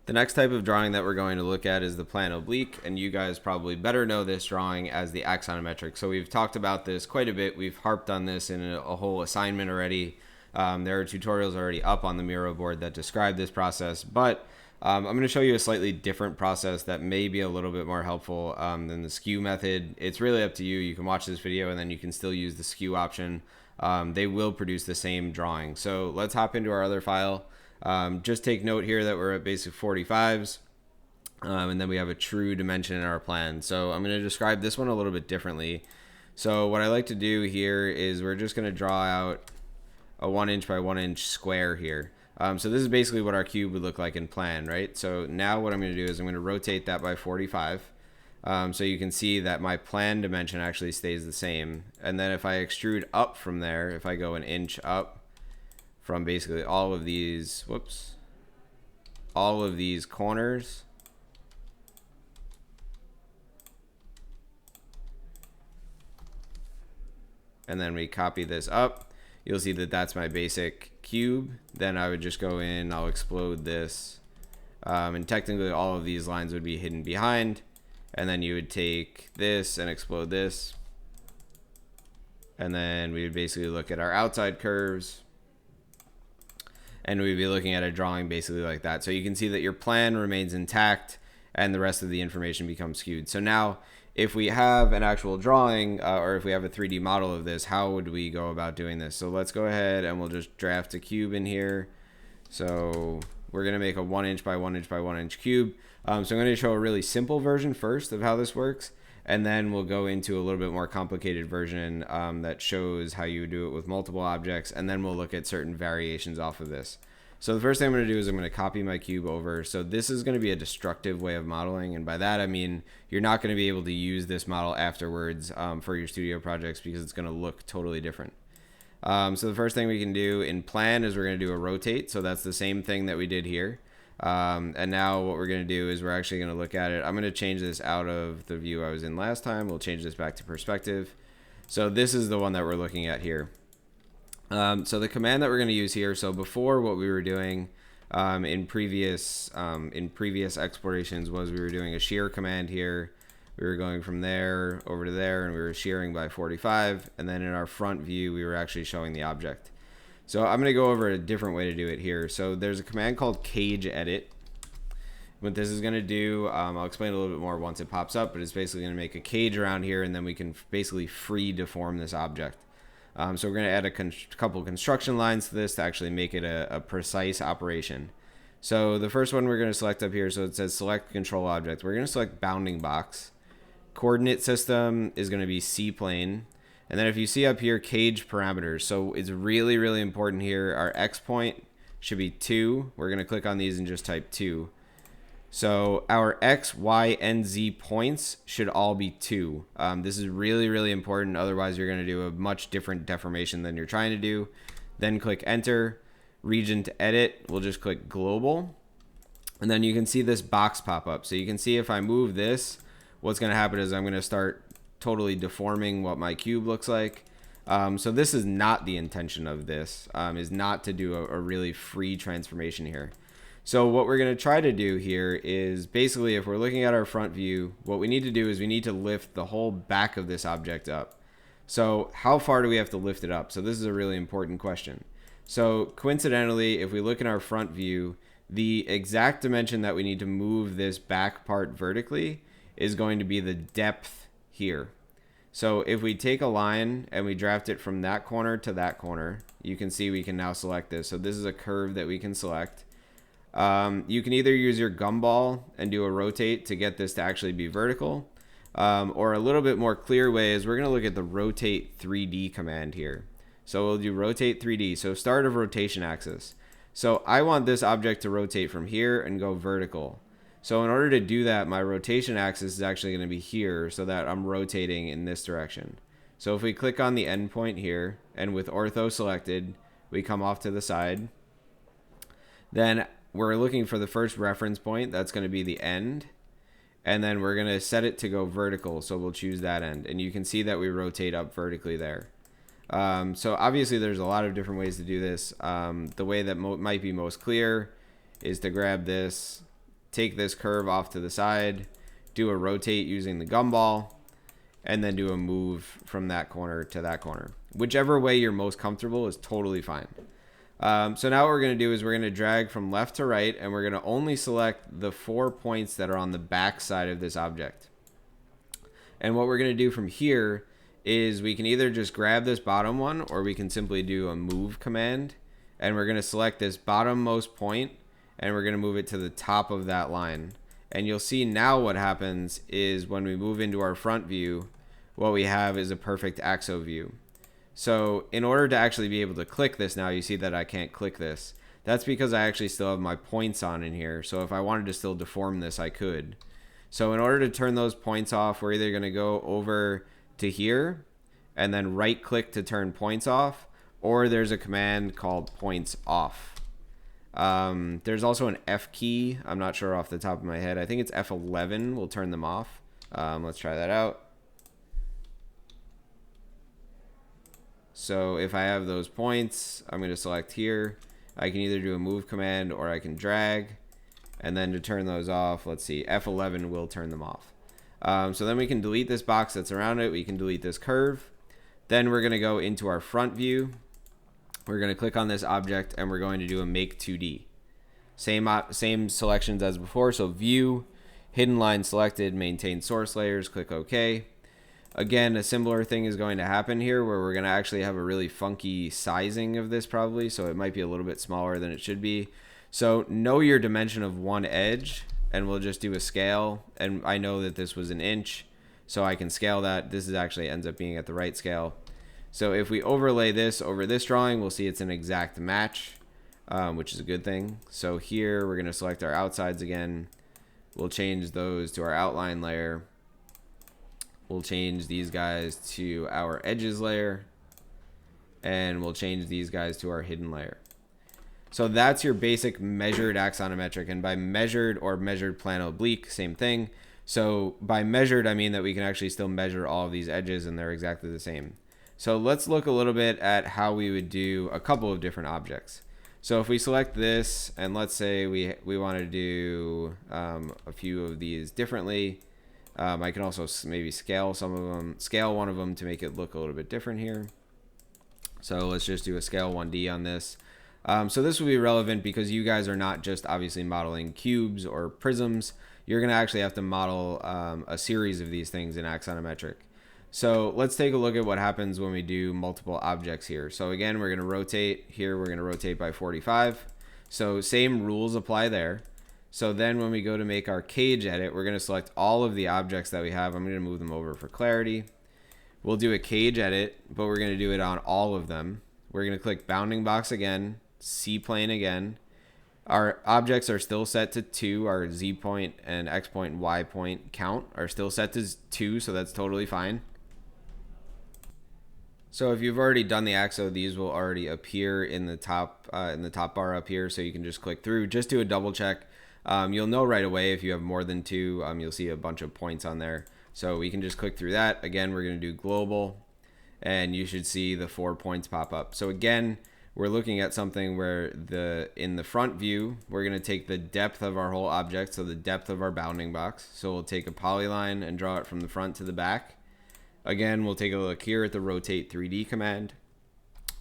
The next type of drawing that we're going to look at is the plan oblique, and you guys probably better know this drawing as the axonometric. So we've talked about this quite a bit. We've harped on this in a whole assignment already. There are tutorials already up on the Miro board that describe this process, but I'm going to show you a slightly different process that may be a little bit more helpful than the skew method. It's really up to you. You can watch this video and then you can still use the skew option. They will produce the same drawing. So let's hop into our other file. Just take note here that we're at basic 45s, and then we have a true dimension in our plan. So I'm going to describe this one a little bit differently. So what I like to do here is we're just going to draw out a 1 inch by 1 inch square here. So this is basically what our cube would look like in plan, right? So now what I'm going to do is I'm going to rotate that by 45. So you can see that my plan dimension actually stays the same. And then if I extrude up from there, if I go an inch up, from basically all of these, all of these corners, and then we copy this up, you'll see that that's my basic cube. Then I would just go in, I'll explode this, and technically all of these lines would be hidden behind, and then you would take this and explode this, and then we would basically look at our outside curves, and we'd be looking at a drawing basically like that. So you can see that your plan remains intact and the rest of the information becomes skewed. So now if we have an actual drawing or if we have a 3D model of this, how would we go about doing this? So let's go ahead and we'll just draft a cube in here. So we're going to make a 1 inch by 1 inch by 1 inch cube. So I'm going to show a really simple version first of how this works. And then we'll go into a little bit more complicated version that shows how you do it with multiple objects. And then we'll look at certain variations off of this. So the first thing I'm going to do is I'm going to copy my cube over. So this is going to be a destructive way of modeling. And by that, I mean, you're not going to be able to use this model afterwards for your studio projects because it's going to look totally different. So the first thing we can do in plan is we're going to do a rotate. So that's the same thing that we did here. And now what we're going to do is we're actually going to look at it. I'm going to change this out of the view I was in last time. We'll change this back to perspective. So this is the one that we're looking at here. So the command that we're going to use here. So before what we were doing in previous explorations was we were doing a shear command here. We were going from there over to there and we were shearing by 45. And then in our front view, we were actually showing the object. So I'm going to go over a different way to do it here. So there's a command called cage edit. What this is going to do, I'll explain a little bit more once it pops up, but it's basically going to make a cage around here and then we can basically free deform this object. So we're going to add a couple construction lines to this to actually make it a precise operation. So the first one we're going to select up here, so it says select control object. We're going to select bounding box. Coordinate system is going to be C plane. And then if you see up here, cage parameters. So it's really, really important here. Our X point should be 2. We're going to click on these and just type 2. So our X, Y, and Z points should all be 2. This is really, really important. Otherwise, you're going to do a much different deformation than you're trying to do. Then click enter. Region to edit. We'll just click global. And then you can see this box pop up. So you can see if I move this, what's going to happen is I'm going to start totally deforming what my cube looks like. So this is not the intention of this, is not to do a really free transformation here. So what we're going to try to do here is basically if we're looking at our front view, what we need to do is we need to lift the whole back of this object up. So how far do we have to lift it up? So this is a really important question. So coincidentally, if we look in our front view, the exact dimension that we need to move this back part vertically is going to be the depth here. So if we take a line and we draft it from that corner to that corner, you can see we can now select this. So this is a curve that we can select. You can either use your gumball and do a rotate to get this to actually be vertical, or a little bit more clear way is we're going to look at the rotate 3D command here. So we'll do rotate 3D. So start of rotation axis. So I want this object to rotate from here and go vertical. So in order to do that, my rotation axis is actually going to be here so that I'm rotating in this direction. So if we click on the endpoint here and with ortho selected, we come off to the side. Then we're looking for the first reference point. That's going to be the end. And then we're going to set it to go vertical. So we'll choose that end. And you can see that we rotate up vertically there. So obviously there's a lot of different ways to do this. The way that might be most clear is to grab this take this curve off to the side, do a rotate using the gumball, and then do a move from that corner to that corner. Whichever way you're most comfortable is totally fine. So now what we're going to do is we're going to drag from left to right, and we're going to only select the 4 points that are on the back side of this object. And what we're going to do from here is we can either just grab this bottom one, or we can simply do a move command, and we're going to select this bottommost point, and we're going to move it to the top of that line. And you'll see now what happens is when we move into our front view, what we have is a perfect axo view. So in order to actually be able to click this now, you see that I can't click this. That's because I actually still have my points on in here. So if I wanted to still deform this, I could. So in order to turn those points off, we're either going to go over to here and then right click to turn points off, or there's a command called points off. There's also an F key. I'm not sure off the top of my head. I think it's F11 will turn them off. Let's try that out. So if I have those points, I'm going to select here. I can either do a move command or I can drag. And then to turn those off, let's see, F11 will turn them off. So then we can delete this box that's around it. We can delete this curve. Then we're going to go into our front view. We're going to click on this object and we're going to do a make 2D. Same selections as before. So view, hidden line selected, maintain source layers, click OK. Again, a similar thing is going to happen here where we're going to actually have a really funky sizing of this probably. So it might be a little bit smaller than it should be. So know your dimension of one edge, and we'll just do a scale. And I know that this was an inch, so I can scale that. This is actually ends up being at the right scale. So if we overlay this over this drawing, we'll see it's an exact match, which is a good thing. So here we're going to select our outsides again. We'll change those to our outline layer. We'll change these guys to our edges layer, and we'll change these guys to our hidden layer. So that's your basic measured axonometric, and by measured or measured plan oblique, same thing. So by measured, I mean that we can actually still measure all of these edges and they're exactly the same. So let's look a little bit at how we would do a couple of different objects. So if we select this, and let's say we want to do a few of these differently. I can also maybe scale some of them, scale one of them to make it look a little bit different here. So let's just do a scale 1D on this. So this will be relevant because you guys are not just obviously modeling cubes or prisms. You're going to actually have to model a series of these things in axonometric. So let's take a look at what happens when we do multiple objects here. So again, we're going to rotate here. We're going to rotate by 45. So same rules apply there. So then when we go to make our cage edit, we're going to select all of the objects that we have. I'm going to move them over for clarity. We'll do a cage edit, but we're going to do it on all of them. We're going to click bounding box again, C plane again. Our objects are still set to 2. Our Z point and X point and Y point count are still set to 2, so that's totally fine. So if you've already done the axo, these will already appear in the top bar up here, so you can just click through. Just do a double check. You'll know right away if you have more than 2. You'll see a bunch of points on there. So we can just click through that. Again, we're going to do global, and you should see the 4 points pop up. So again, we're looking at something where in the front view, we're going to take the depth of our whole object, so the depth of our bounding box. So we'll take a polyline and draw it from the front to the back. Again, we'll take a look here at the rotate 3D command.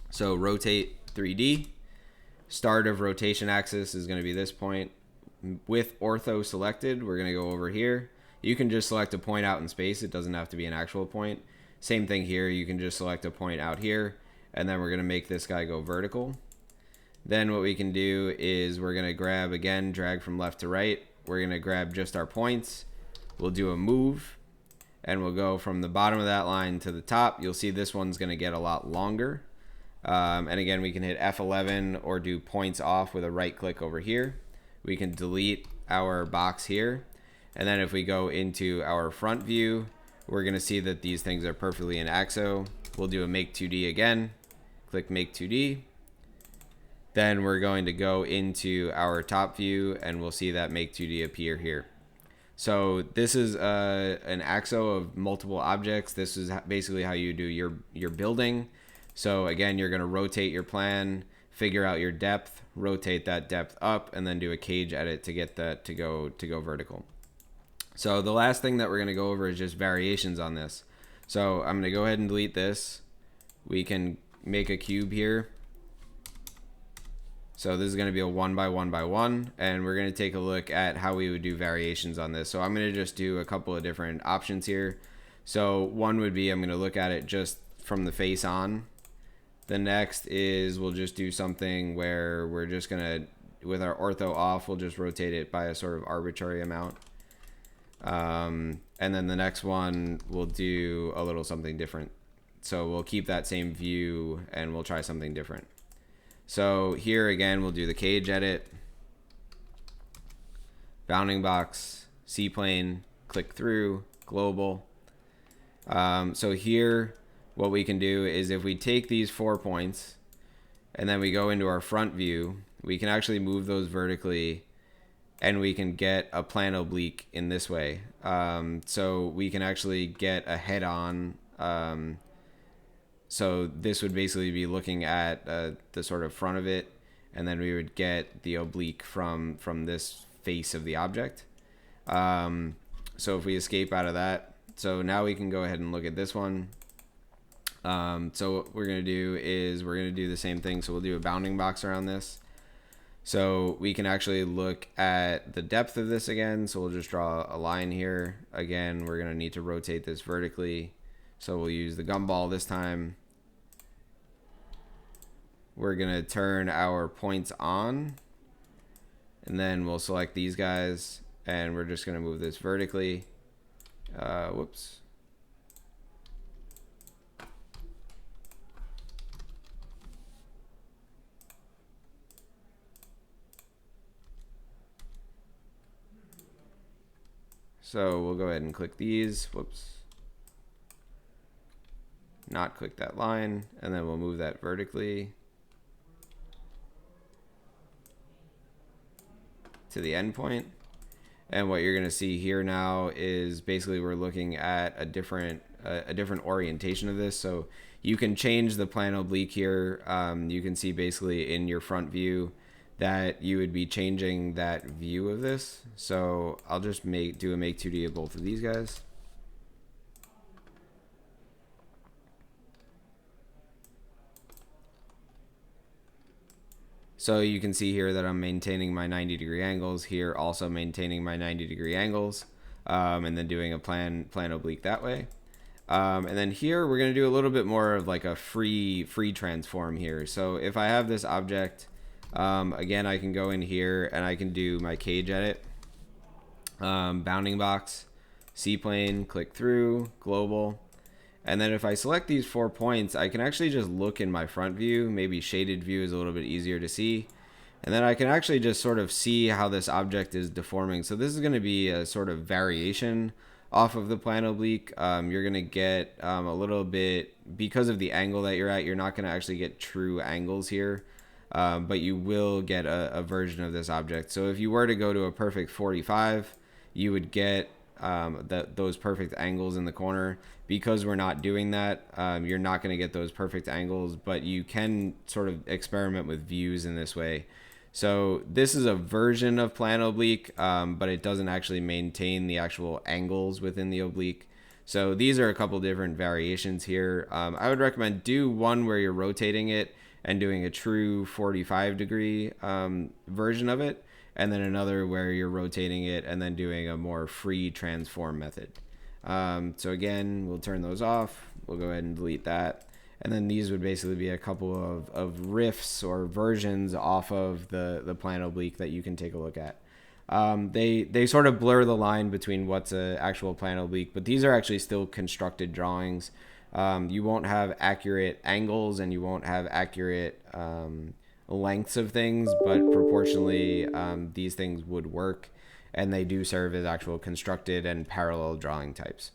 So rotate 3D. Start of rotation axis is going to be this point. With ortho selected, we're going to go over here. You can just select a point out in space. It doesn't have to be an actual point. Same thing here. You can just select a point out here, and then we're going to make this guy go vertical. Then what we can do is we're going to grab, again, drag from left to right. We're going to grab just our points. We'll do a move, and we'll go from the bottom of that line to the top. You'll see this one's going to get a lot longer. And again, we can hit F11 or do points off with a right click over here. We can delete our box here. And then if we go into our front view, we're going to see that these things are perfectly in axo. We'll do a make 2D again. Click make 2D. Then we're going to go into our top view and we'll see that make 2D appear here. So this is an axo of multiple objects. This is basically how you do your building. So again, you're going to rotate your plan, figure out your depth, rotate that depth up, and then do a cage edit to get that to go vertical. So the last thing that we're going to go over is just variations on this. So I'm going to go ahead and delete this. We can make a cube here. So this is going to be a 1 by 1 by 1, and we're going to take a look at how we would do variations on this. So I'm going to just do a couple of different options here. So one would be I'm going to look at it just from the face on. The next is we'll just do something where we're just going to, with our ortho off, we'll just rotate it by a sort of arbitrary amount. And then the next one we'll do a little something different. So we'll keep that same view and we'll try something different. So here again, we'll do the cage edit, bounding box, C-plane, click through, global. So here, what we can do is if we take these 4 points and then we go into our front view, we can actually move those vertically and we can get a plan oblique in this way. So we can actually get a head-on. So this would basically be looking at the sort of front of it, and then we would get the oblique from this face of the object. So if we escape out of that, so now we can go ahead and look at this one. So what we're going to do is we're going to do the same thing. So we'll do a bounding box around this. So we can actually look at the depth of this again. So we'll just draw a line here. Again, we're going to need to rotate this vertically. So we'll use the gumball this time. We're going to turn our points on. And then we'll select these guys. And we're just going to move this vertically. Whoops. So we'll go ahead and click these. Whoops. Not click that line, and then we'll move that vertically to the endpoint. And what you're going to see here now is basically we're looking at a different orientation of this. So you can change the plan oblique here. You can see basically in your front view that you would be changing that view of this. So I'll just do a make 2D of both of these guys. So you can see here that I'm maintaining my 90-degree angles here, also maintaining my 90-degree angles, and then doing a plan oblique that way. And then here we're going to do a little bit more of like a free transform here. So if I have this object, again, I can go in here and I can do my cage edit, bounding box, C-plane, click through, global. And then if I select these 4 points, I can actually just look in my front view. Maybe shaded view is a little bit easier to see. And then I can actually just sort of see how this object is deforming. So this is going to be a sort of variation off of the plan oblique. You're going to get a little bit, because of the angle that you're at, you're not going to actually get true angles here. But you will get a version of this object. So if you were to go to a perfect 45, you would get those perfect angles in the corner. Because we're not doing that, you're not going to get those perfect angles, but you can sort of experiment with views in this way. So this is a version of plan oblique, but it doesn't actually maintain the actual angles within the oblique. So these are a couple different variations here. I would recommend do one where you're rotating it and doing a true 45-degree version of it, and then another where you're rotating it and then doing a more free transform method. So again, we'll turn those off. We'll go ahead and delete that. And then these would basically be a couple of riffs or versions off of the plan oblique that you can take a look at. They sort of blur the line between what's an actual plan oblique, but these are actually still constructed drawings. You won't have accurate angles and you won't have accurate lengths of things, but proportionally these things would work, and they do serve as actual constructed and parallel drawing types.